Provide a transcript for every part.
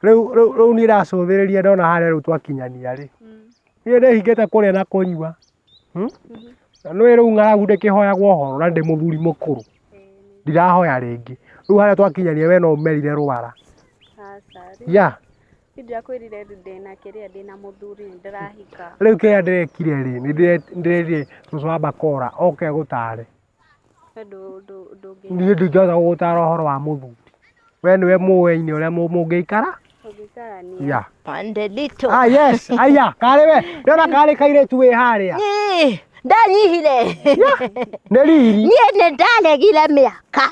Rĩu nĩ ndacũthĩrĩria ndona harĩa rĩu twakinyania rĩ. Niĩ ndĩhingĩte kũrĩa na kũnyua. Na nĩ rĩu ng'aragu ndĩkĩhoyagwo ũhoro na ndĩ mũthuri mũkũrũ. Ndirahoya rĩngĩ. Rĩu harĩa twakinyania we no ũmerire rũara. Ya. Ndirakwĩrire ndĩna kĩrĩa ndĩna mũthuri ndĩrahika. Rĩu kĩrĩa ndĩrekire rĩ, nĩ ndĩrĩtie cũcũ wa Bakora oke gũtare. Niĩ ndingĩhota gũgũtara ũhoro wa mũthuri. We nĩwe mũĩ-inĩ ũrĩa mũngĩikara. Ya. Pandelito. Yes. Aya, karĩ we. Ndĩrona karĩ kairĩtu wĩ harĩa. Ndanyihire. Nĩ riri. Niĩ nĩ ndaregire mĩaka.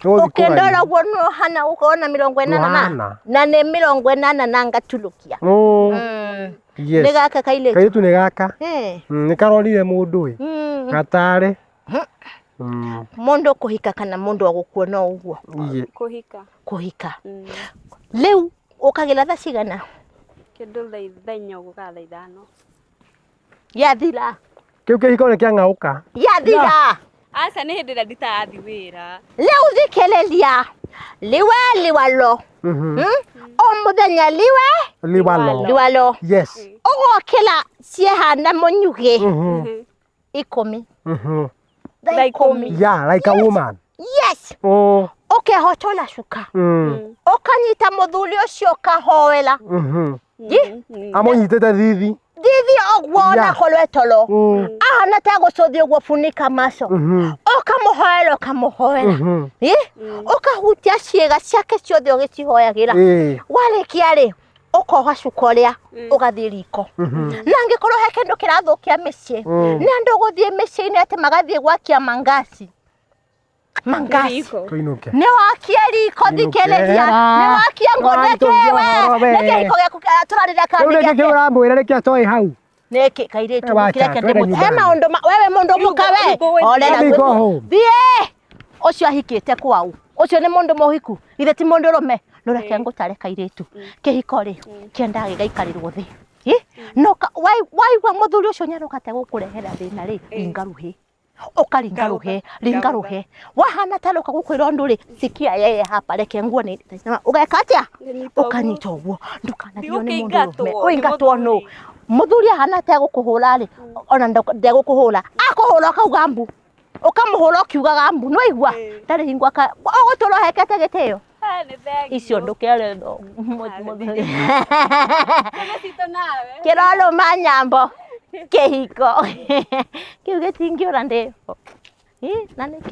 Ũkĩndora ũguo no hana ũkorwo na 80 na nĩ 80 na ngatulukia. Nĩ gaka kairĩtu. Kairĩtu nĩ gaka. Nĩ karonire mũndũ gatarĩ. Mũndũ kũhika kana mũndũ agũkuona ũguo. Kũhika. Rĩu ũkagĩra thaa cigana? Kĩndũ thaa 4 gũka thaa 5. Yathira. Kĩu kĩhiko nĩ kĩang'aũka. Yathira. Aca nĩ hĩndĩ ĩrĩa nditathi wĩra. Rĩu thikĩrĩria. Liwalo. O mũthenya liwalo. Yes. Ũgokĩra ciehana mũnyugĩ. 10. Thaa 10. Yeah, like a woman. Yes. Ũkehotora cuka. Ũkanyita mũthuri ũcio ũkahoera. Amũnyitĩte thithi. Thithi ũguo na korwo toro. Ahana ta gũcũthia ũguo funika maco. Ũkamũhoera. Ũkahutia ciĩga ciake ciothe ũgĩcihoyagĩra. Warĩkia rĩ, ũkoha cuka ũrĩa ũgathiĩ riko. Na angĩkorwo he kĩndũ kĩrathũkia mĩciĩ, nĩ andũ gũthiĩ mĩciĩ-inĩ atĩ magathiĩ gwakia mangasi. Nĩ wakia riko thikĩrĩria. Nĩ wakia ngondeke we. Nĩkĩ riko gĩaku tũrarĩra kandi gĩake. Rĩu nĩkĩ ũrambwĩra nĩkĩ atoĩ hau? Nĩkĩ kairĩtu gĩkĩreke ndĩmũ. He maũndũ wewe mũndũ mũkawe. Orera thiĩ. Ũcio ahikĩte kwau. Ũcio nĩ mũndũ mũhiku. Ithe ti mũndũ rũme. Rũreke ngũtare kairĩtu. Kĩhiko rĩ kĩendaga gĩgaikarĩrwo thĩ. No waigua mũthuri ũcio nĩarũkate gũkũrehera thĩna rĩ, ringaruhĩ. Ukaringa ruhe wahana ta roka gukwira nduri sikia yeye hapa reke nguo ni ugeka atia ukanyita uguo ndukanathio ni mundu uingatwo no muthuri hana ta gukuhura ri ona ndegũkuhura akuhura kauga mbu ukamuhura ukiuga gambu no igwa ndari hingwa ka ugutoro hekete gitio icio ndukere ndo kirolo manyambo kehiko kiuge tingiura ndeho nani